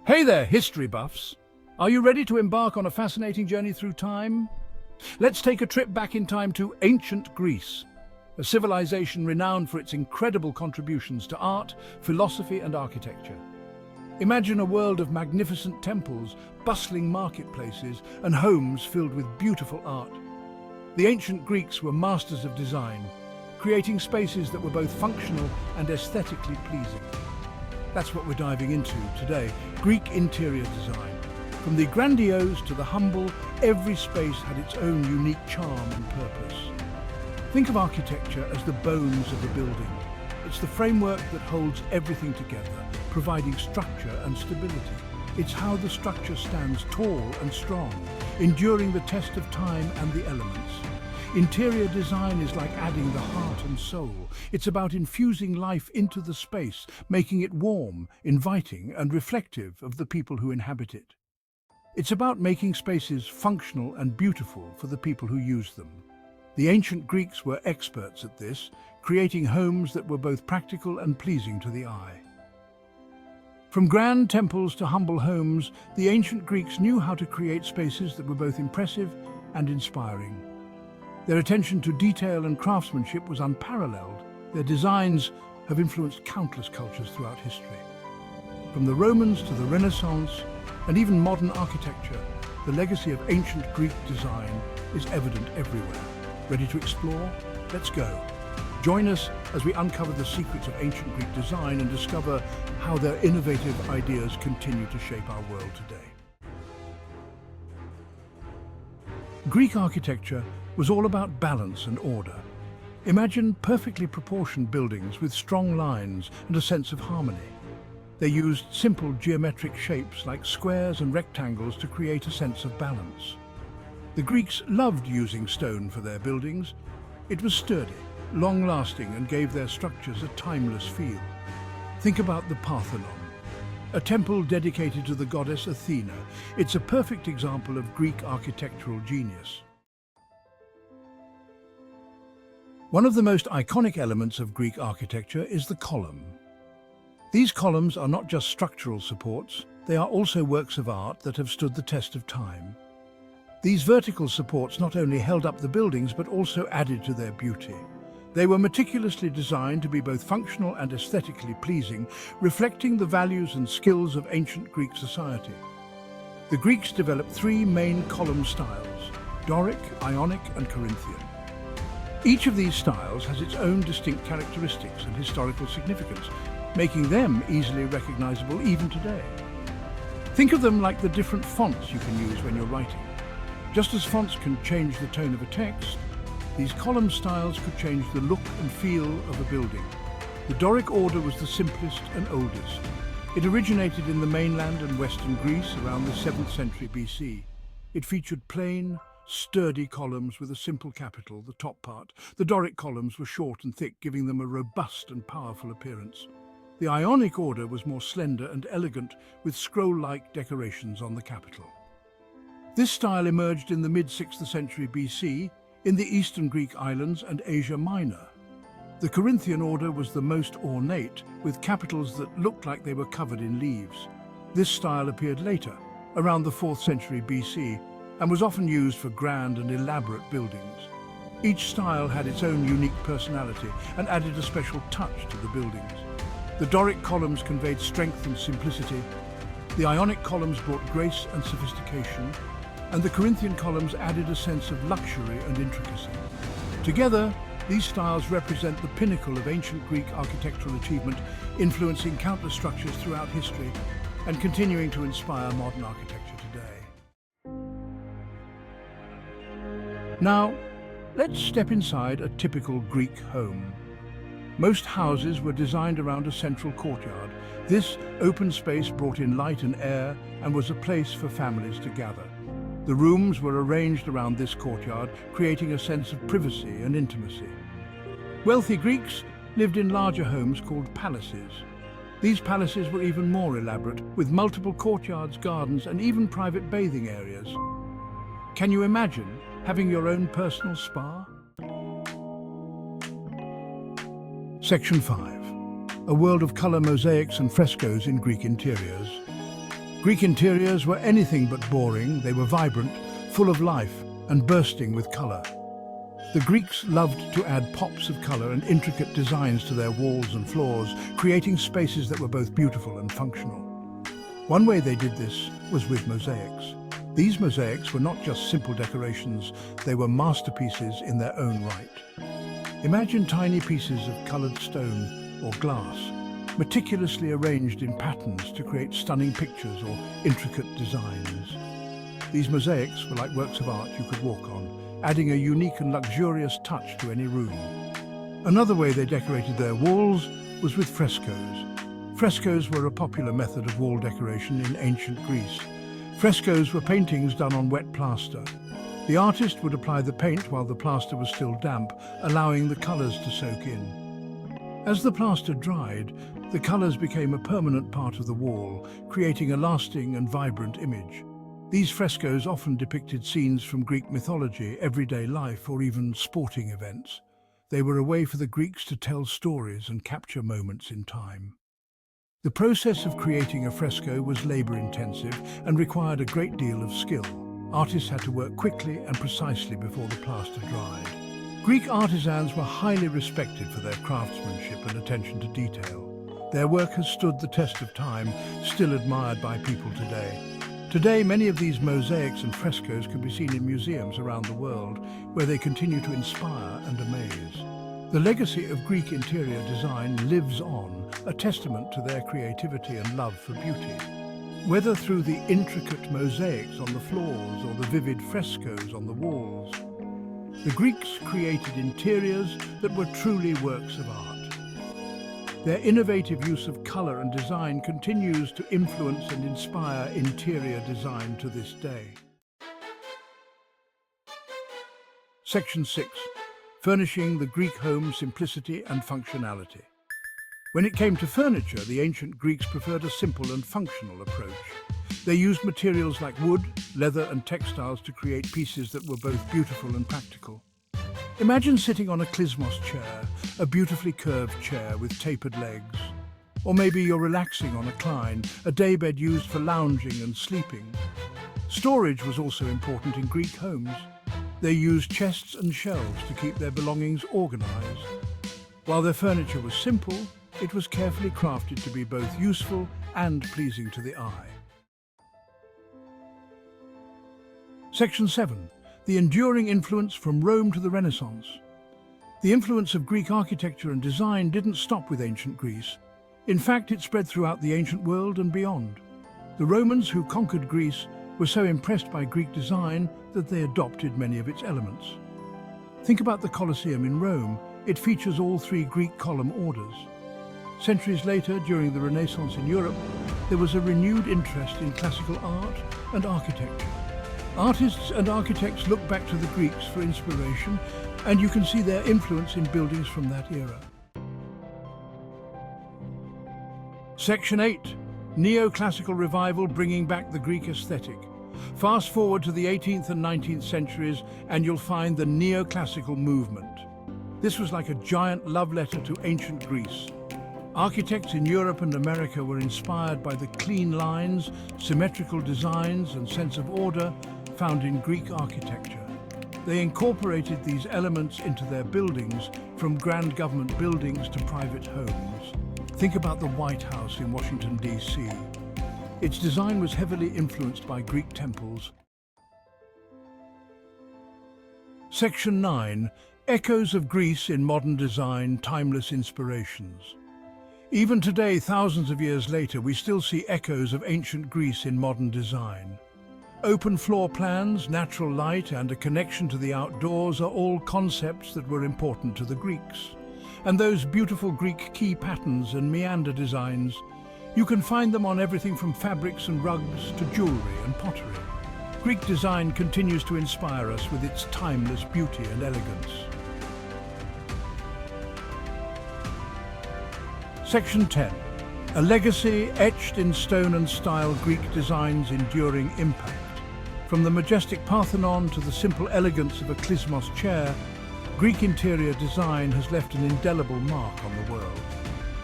Hey there, history buffs! Are you ready to embark on a fascinating journey through time? Let's take a trip back in time to ancient Greece, a civilization renowned for its incredible contributions to art, philosophy and architecture. Imagine a world of magnificent temples, bustling marketplaces and homes filled with beautiful art. The ancient Greeks were masters of design, creating spaces that were both functional and aesthetically pleasing. That's what we're diving into today, Greek interior design. From the grandiose to the humble, every space had its own unique charm and purpose. Think of architecture as the bones of a building. It's the framework that holds everything together, providing structure and stability. It's how the structure stands tall and strong, enduring the test of time and the elements. Interior design is like adding the heart and soul. It's about infusing life into the space, making it warm, inviting, and reflective of the people who inhabit it. It's about making spaces functional and beautiful for the people who use them. The ancient Greeks were experts at this, creating homes that were both practical and pleasing to the eye. From grand temples to humble homes, the ancient Greeks knew how to create spaces that were both impressive and inspiring. Their attention to detail and craftsmanship was unparalleled. Their designs have influenced countless cultures throughout history. From the Romans to the Renaissance and even modern architecture, the legacy of ancient Greek design is evident everywhere. Ready to explore? Let's go. Join us as we uncover the secrets of ancient Greek design and discover how their innovative ideas continue to shape our world today. Greek architecture was all about balance and order. Imagine perfectly proportioned buildings with strong lines and a sense of harmony. They used simple geometric shapes like squares and rectangles to create a sense of balance. The Greeks loved using stone for their buildings. It was sturdy, long-lasting, and gave their structures a timeless feel. Think about the Parthenon, a temple dedicated to the goddess Athena. It's a perfect example of Greek architectural genius. One of the most iconic elements of Greek architecture is the column. These columns are not just structural supports, they are also works of art that have stood the test of time. These vertical supports not only held up the buildings but also added to their beauty. They were meticulously designed to be both functional and aesthetically pleasing, reflecting the values and skills of ancient Greek society. The Greeks developed three main column styles: Doric, Ionic, and Corinthian. Each of these styles has its own distinct characteristics and historical significance, making them easily recognizable even today. Think of them like the different fonts you can use when you're writing. Just as fonts can change the tone of a text, these column styles could change the look and feel of a building. The Doric order was the simplest and oldest. It originated in the mainland and western Greece around the 7th century BC. It featured plain, sturdy columns with a simple capital, the top part. The Doric columns were short and thick, giving them a robust and powerful appearance. The Ionic order was more slender and elegant, with scroll-like decorations on the capital. This style emerged in the mid-6th century BC in the eastern Greek islands and Asia Minor. The Corinthian order was the most ornate, with capitals that looked like they were covered in leaves. This style appeared later, around the 4th century BC, and was often used for grand and elaborate buildings. Each style had its own unique personality and added a special touch to the buildings. The Doric columns conveyed strength and simplicity. The Ionic columns brought grace and sophistication, and the Corinthian columns added a sense of luxury and intricacy. Together, these styles represent the pinnacle of ancient Greek architectural achievement, influencing countless structures throughout history and continuing to inspire modern architecture today. Now, let's step inside a typical Greek home. Most houses were designed around a central courtyard. This open space brought in light and air and was a place for families to gather. The rooms were arranged around this courtyard, creating a sense of privacy and intimacy. Wealthy Greeks lived in larger homes called palaces. These palaces were even more elaborate, with multiple courtyards, gardens, and even private bathing areas. Can you imagine having your own personal spa? Section 5. A world of color mosaics and frescoes in Greek interiors. Greek interiors were anything but boring. They were vibrant, full of life, and bursting with colour. The Greeks loved to add pops of colour and intricate designs to their walls and floors, creating spaces that were both beautiful and functional. One way they did this was with mosaics. These mosaics were not just simple decorations, they were masterpieces in their own right. Imagine tiny pieces of coloured stone or glass, meticulously arranged in patterns to create stunning pictures or intricate designs. These mosaics were like works of art you could walk on, adding a unique and luxurious touch to any room. Another way they decorated their walls was with frescoes. Frescoes were a popular method of wall decoration in ancient Greece. Frescoes were paintings done on wet plaster. The artist would apply the paint while the plaster was still damp, allowing the colours to soak in. As the plaster dried, the colours became a permanent part of the wall, creating a lasting and vibrant image. These frescoes often depicted scenes from Greek mythology, everyday life, or even sporting events. They were a way for the Greeks to tell stories and capture moments in time. The process of creating a fresco was labour-intensive and required a great deal of skill. Artists had to work quickly and precisely before the plaster dried. Greek artisans were highly respected for their craftsmanship and attention to detail. Their work has stood the test of time, still admired by people today. Today, many of these mosaics and frescoes can be seen in museums around the world, where they continue to inspire and amaze. The legacy of Greek interior design lives on, a testament to their creativity and love for beauty. Whether through the intricate mosaics on the floors or the vivid frescoes on the walls, the Greeks created interiors that were truly works of art. Their innovative use of colour and design continues to influence and inspire interior design to this day. Section 6. Furnishing the Greek home simplicity and functionality. When it came to furniture, the ancient Greeks preferred a simple and functional approach. They used materials like wood, leather and textiles to create pieces that were both beautiful and practical. Imagine sitting on a klizmos chair, a beautifully curved chair with tapered legs. Or maybe you're relaxing on a klein, a daybed used for lounging and sleeping. Storage was also important in Greek homes. They used chests and shelves to keep their belongings organized. While their furniture was simple, it was carefully crafted to be both useful and pleasing to the eye. Section 7. The enduring influence from Rome to the Renaissance. The influence of Greek architecture and design didn't stop with ancient Greece. In fact, it spread throughout the ancient world and beyond. The Romans who conquered Greece were so impressed by Greek design that they adopted many of its elements. Think about the Colosseum in Rome. It features all three Greek column orders. Centuries later, during the Renaissance in Europe, there was a renewed interest in classical art and architecture. Artists and architects look back to the Greeks for inspiration, and you can see their influence in buildings from that era. Section 8. Neoclassical revival bringing back the Greek aesthetic. Fast forward to the 18th and 19th centuries and you'll find the neoclassical movement. This was like a giant love letter to ancient Greece. Architects in Europe and America were inspired by the clean lines, symmetrical designs and sense of order found in Greek architecture. They incorporated these elements into their buildings, from grand government buildings to private homes. Think about the White House in Washington, D.C. Its design was heavily influenced by Greek temples. Section 9. Echoes of Greece in modern design, timeless inspirations. Even today, thousands of years later, we still see echoes of ancient Greece in modern design. Open floor plans, natural light, and a connection to the outdoors are all concepts that were important to the Greeks. And those beautiful Greek key patterns and meander designs, you can find them on everything from fabrics and rugs to jewelry and pottery. Greek design continues to inspire us with its timeless beauty and elegance. Section 10. A legacy etched in stone and style, Greek design's enduring impact. From the majestic Parthenon to the simple elegance of a klizmos chair, Greek interior design has left an indelible mark on the world.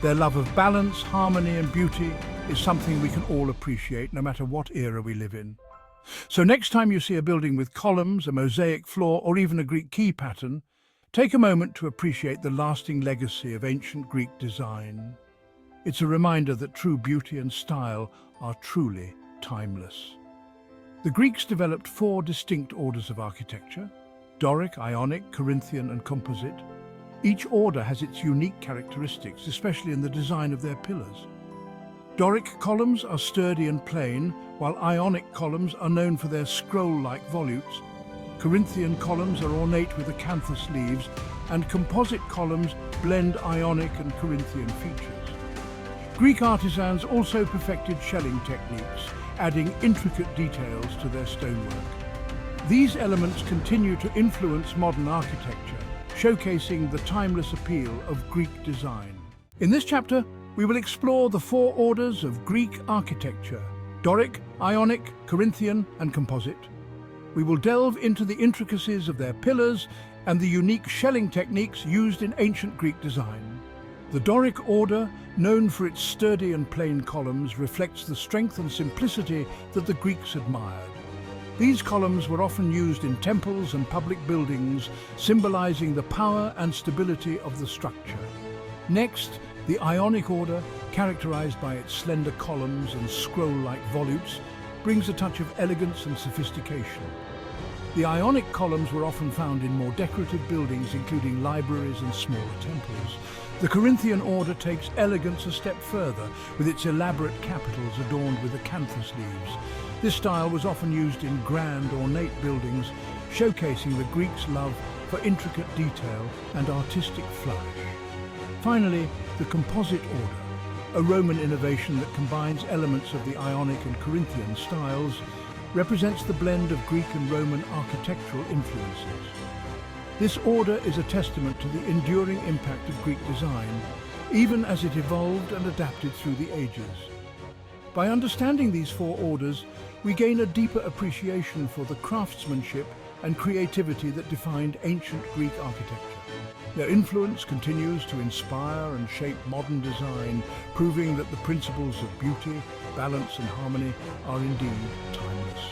Their love of balance, harmony and beauty is something we can all appreciate no matter what era we live in. So next time you see a building with columns, a mosaic floor, or even a Greek key pattern, take a moment to appreciate the lasting legacy of ancient Greek design. It's a reminder that true beauty and style are truly timeless. The Greeks developed 4 distinct orders of architecture: Doric, Ionic, Corinthian, and Composite. Each order has its unique characteristics, especially in the design of their pillars. Doric columns are sturdy and plain, while Ionic columns are known for their scroll-like volutes. Corinthian columns are ornate with acanthus leaves, and composite columns blend Ionic and Corinthian features. Greek artisans also perfected shelling techniques, adding intricate details to their stonework. These elements continue to influence modern architecture, showcasing the timeless appeal of Greek design. In this chapter, we will explore the 4 orders of Greek architecture: Doric, Ionic, Corinthian, and Composite. We will delve into the intricacies of their pillars and the unique shelling techniques used in ancient Greek design. The Doric order, known for its sturdy and plain columns, reflects the strength and simplicity that the Greeks admired. These columns were often used in temples and public buildings, symbolizing the power and stability of the structure. Next, the Ionic order, characterized by its slender columns and scroll-like volutes, brings a touch of elegance and sophistication. The Ionic columns were often found in more decorative buildings, including libraries and smaller temples. The Corinthian order takes elegance a step further, with its elaborate capitals adorned with acanthus leaves. This style was often used in grand, ornate buildings, showcasing the Greeks' love for intricate detail and artistic flourish. Finally, the Composite order, a Roman innovation that combines elements of the Ionic and Corinthian styles, represents the blend of Greek and Roman architectural influences. This order is a testament to the enduring impact of Greek design, even as it evolved and adapted through the ages. By understanding these 4 orders, we gain a deeper appreciation for the craftsmanship and creativity that defined ancient Greek architecture. Their influence continues to inspire and shape modern design, proving that the principles of beauty, balance, and harmony are indeed timeless.